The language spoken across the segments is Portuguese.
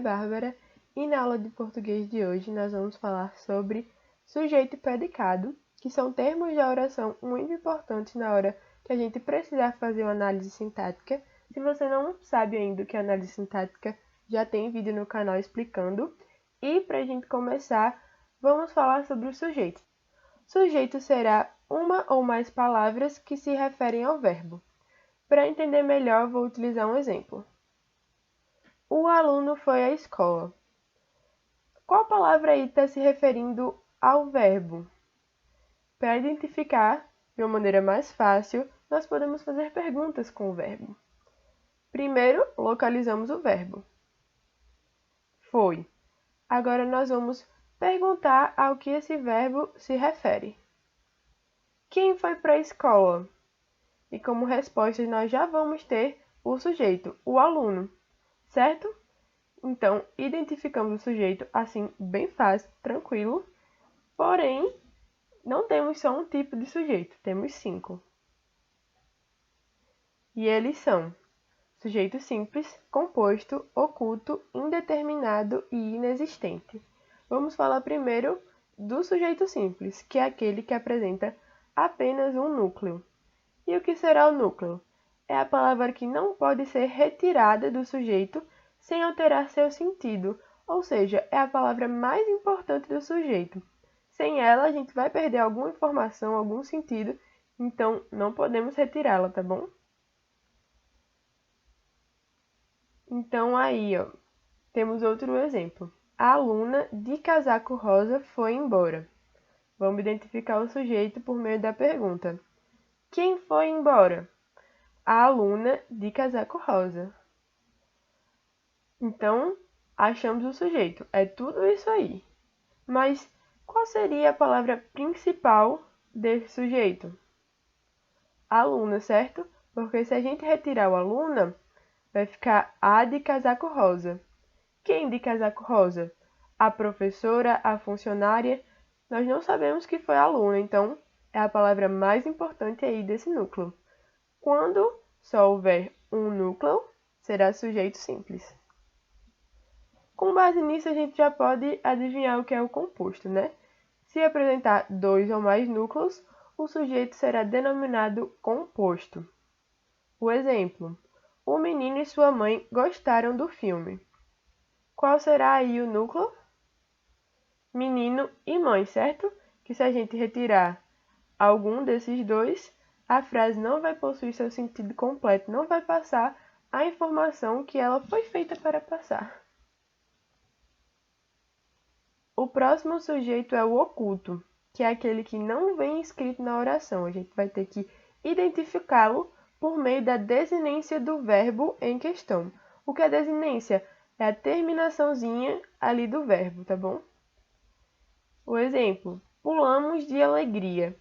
Bárbara e na aula de português de hoje nós vamos falar sobre sujeito e predicado, que são termos de oração muito importantes na hora que a gente precisar fazer uma análise sintática. Se você não sabe ainda o que é análise sintática, já tem vídeo no canal explicando. E para a gente começar, vamos falar sobre o sujeito. Sujeito será uma ou mais palavras que se referem ao verbo. Para entender melhor, vou utilizar um exemplo. O aluno foi à escola. Qual palavra aí está se referindo ao verbo? Para identificar de uma maneira mais fácil, nós podemos fazer perguntas com o verbo. Primeiro, localizamos o verbo. Foi. Agora nós vamos perguntar ao que esse verbo se refere. Quem foi para a escola? E como resposta nós já vamos ter o sujeito, o aluno, certo? Então, identificamos o sujeito assim, bem fácil, tranquilo. Porém, não temos só um tipo de sujeito, temos 5. E eles são sujeito simples, composto, oculto, indeterminado e inexistente. Vamos falar primeiro do sujeito simples, que é aquele que apresenta apenas um núcleo. E o que será o núcleo? É a palavra que não pode ser retirada do sujeito sem alterar seu sentido, ou seja, é a palavra mais importante do sujeito. Sem ela, a gente vai perder alguma informação, algum sentido, então não podemos retirá-la, tá bom? Então aí, ó, temos outro exemplo. A aluna de casaco rosa foi embora. Vamos identificar o sujeito por meio da pergunta. Quem foi embora? A aluna de casaco rosa. Então, achamos o sujeito. É tudo isso aí. Mas qual seria a palavra principal desse sujeito? Aluna, certo? Porque se a gente retirar o aluna, vai ficar a de casaco rosa. Quem de casaco rosa? A professora, a funcionária? Nós não sabemos que foi a aluna, então é a palavra mais importante aí desse núcleo. Quando só houver um núcleo, será sujeito simples. Com base nisso, a gente já pode adivinhar o que é o composto, né? Se apresentar 2 ou mais núcleos, o sujeito será denominado composto. O exemplo: o menino e sua mãe gostaram do filme. Qual será aí o núcleo? Menino e mãe, certo? Que se a gente retirar algum desses dois, a frase não vai possuir seu sentido completo, não vai passar a informação que ela foi feita para passar. O próximo sujeito é o oculto, que é aquele que não vem escrito na oração. A gente vai ter que identificá-lo por meio da desinência do verbo em questão. O que é desinência? É a terminaçãozinha ali do verbo, tá bom? O exemplo: pulamos de alegria.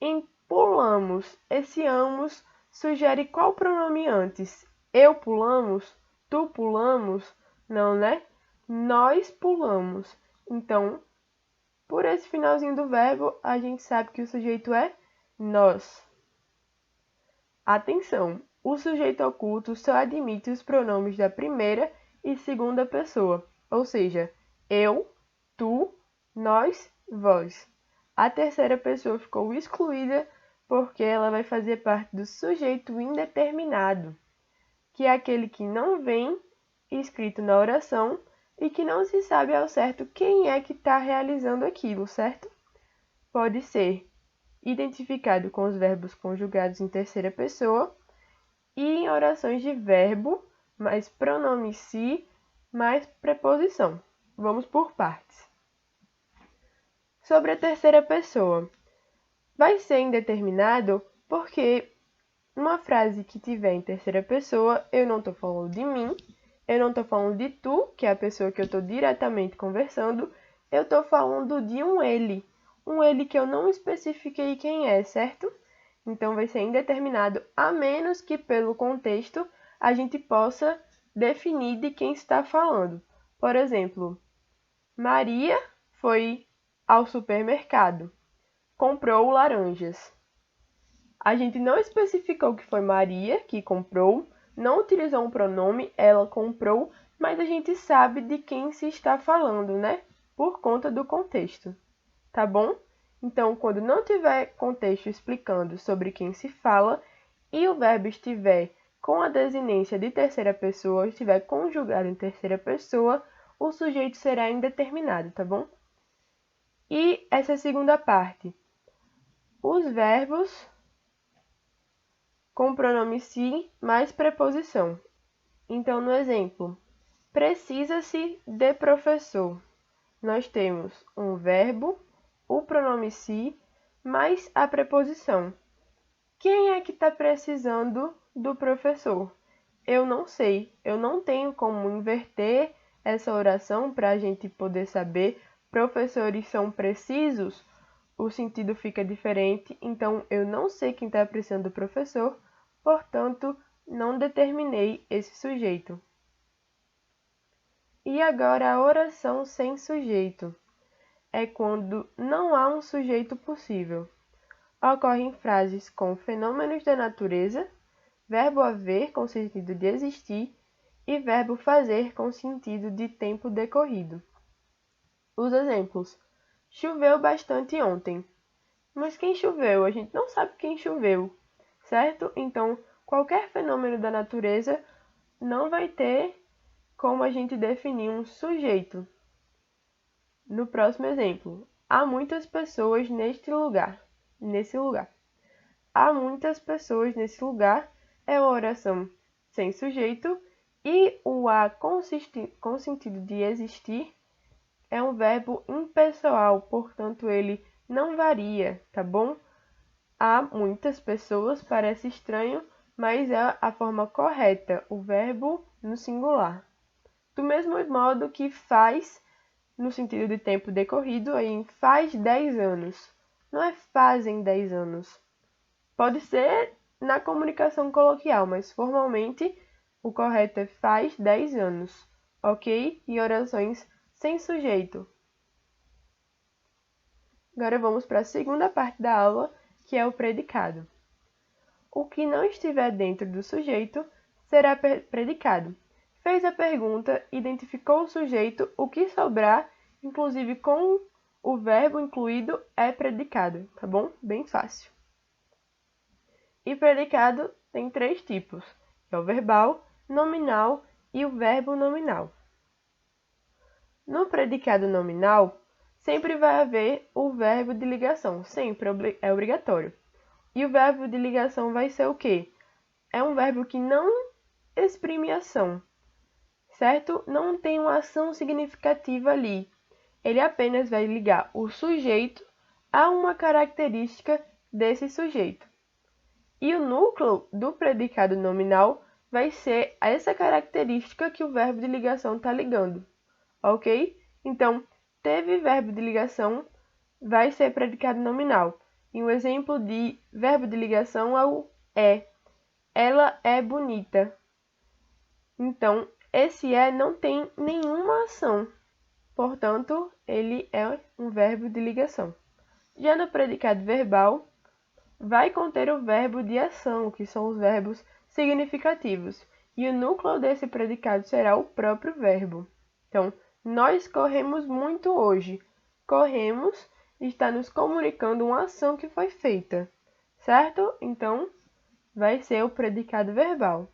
Em pulamos, esse amos sugere qual pronome antes? Eu pulamos? Tu pulamos? Não, né? Nós pulamos. Então, por esse finalzinho do verbo, a gente sabe que o sujeito é nós. Atenção! O sujeito oculto só admite os pronomes da primeira e segunda pessoa, ou seja, eu, tu, nós, vós. A terceira pessoa ficou excluída porque ela vai fazer parte do sujeito indeterminado, que é aquele que não vem escrito na oração e que não se sabe ao certo quem é que está realizando aquilo, certo? Pode ser identificado com os verbos conjugados em terceira pessoa e em orações de verbo, mais pronome si, mais preposição. Vamos por partes. Sobre a terceira pessoa, vai ser indeterminado porque uma frase que tiver em terceira pessoa, eu não estou falando de mim, eu não estou falando de tu, que é a pessoa que eu estou diretamente conversando, eu estou falando de um ele que eu não especifiquei quem é, certo? Então vai ser indeterminado, a menos que pelo contexto a gente possa definir de quem está falando. Por exemplo, Maria foi ao supermercado, comprou laranjas. A gente não especificou que foi Maria que comprou, não utilizou um pronome, ela comprou mas a gente sabe de quem se está falando, né? Por conta do contexto, tá bom? Então, quando não tiver contexto explicando sobre quem se fala e o verbo estiver com a desinência de terceira pessoa, estiver conjugado em terceira pessoa, o sujeito será indeterminado, tá bom? E essa segunda parte, os verbos com pronome se mais preposição. Então, no exemplo, precisa-se de professor. Nós temos um verbo, o pronome se, mais a preposição. Quem é que está precisando do professor? Eu não sei. Eu não tenho como inverter essa oração para a gente poder saber. Professores são precisos, o sentido fica diferente, então eu não sei quem está precisando do professor, portanto, não determinei esse sujeito. E agora a oração sem sujeito. É quando não há um sujeito possível. Ocorrem frases com fenômenos da natureza, verbo haver com sentido de existir e verbo fazer com sentido de tempo decorrido. Os exemplos. Choveu bastante ontem. Mas quem choveu? A gente não sabe quem choveu, certo? Então, qualquer fenômeno da natureza não vai ter como a gente definir um sujeito. No próximo exemplo, há muitas pessoas nesse lugar. Há muitas pessoas nesse lugar é uma oração sem sujeito e o há com sentido de existir é um verbo impessoal, portanto ele não varia, tá bom? Há muitas pessoas, parece estranho, mas é a forma correta, o verbo no singular. Do mesmo modo que faz, no sentido de tempo decorrido, aí faz 10 anos. Não é fazem 10 anos. Pode ser na comunicação coloquial, mas formalmente o correto é faz 10 anos, ok? E orações sem sujeito. Agora vamos para a segunda parte da aula, que é o predicado. O que não estiver dentro do sujeito será predicado. Fez a pergunta, identificou o sujeito, o que sobrar, inclusive com o verbo incluído, é predicado, tá bom? Bem fácil. E predicado tem 3 tipos, é o verbal, nominal e o verbo nominal. No predicado nominal, sempre vai haver o verbo de ligação, sempre é obrigatório. E o verbo de ligação vai ser o quê? É um verbo que não exprime ação, certo? Não tem uma ação significativa ali. Ele apenas vai ligar o sujeito a uma característica desse sujeito. E o núcleo do predicado nominal vai ser essa característica que o verbo de ligação está ligando, ok? Então, teve verbo de ligação, vai ser predicado nominal. E um exemplo de verbo de ligação é o é. Ela é bonita. Então, esse é não tem nenhuma ação. Portanto, ele é um verbo de ligação. Já no predicado verbal, vai conter o verbo de ação, que são os verbos significativos. E o núcleo desse predicado será o próprio verbo. Então, nós corremos muito hoje. Corremos está nos comunicando uma ação que foi feita, certo? Então, vai ser o predicado verbal.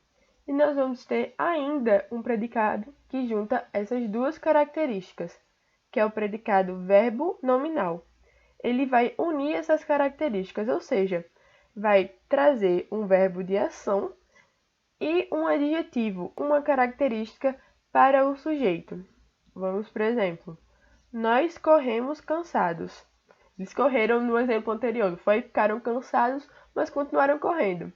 E nós vamos ter ainda um predicado que junta essas duas características, que é o predicado verbo nominal. Ele vai unir essas características, ou seja, vai trazer um verbo de ação e um adjetivo, uma característica para o sujeito. Vamos, por exemplo, nós corremos cansados. Eles correram no exemplo anterior, ficaram cansados, mas continuaram correndo.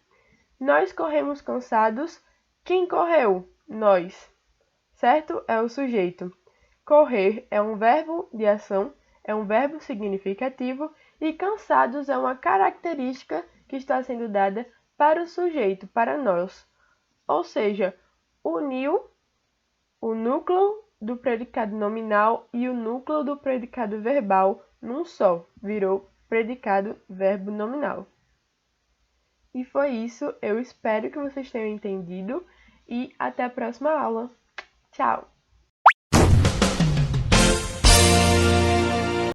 Nós corremos cansados. Quem correu? Nós. Certo? É o sujeito. Correr é um verbo de ação, é um verbo significativo e cansados é uma característica que está sendo dada para o sujeito, para nós. Ou seja, uniu o núcleo do predicado nominal e o núcleo do predicado verbal num só, virou predicado verbo nominal. E foi isso, eu espero que vocês tenham entendido e até a próxima aula. Tchau!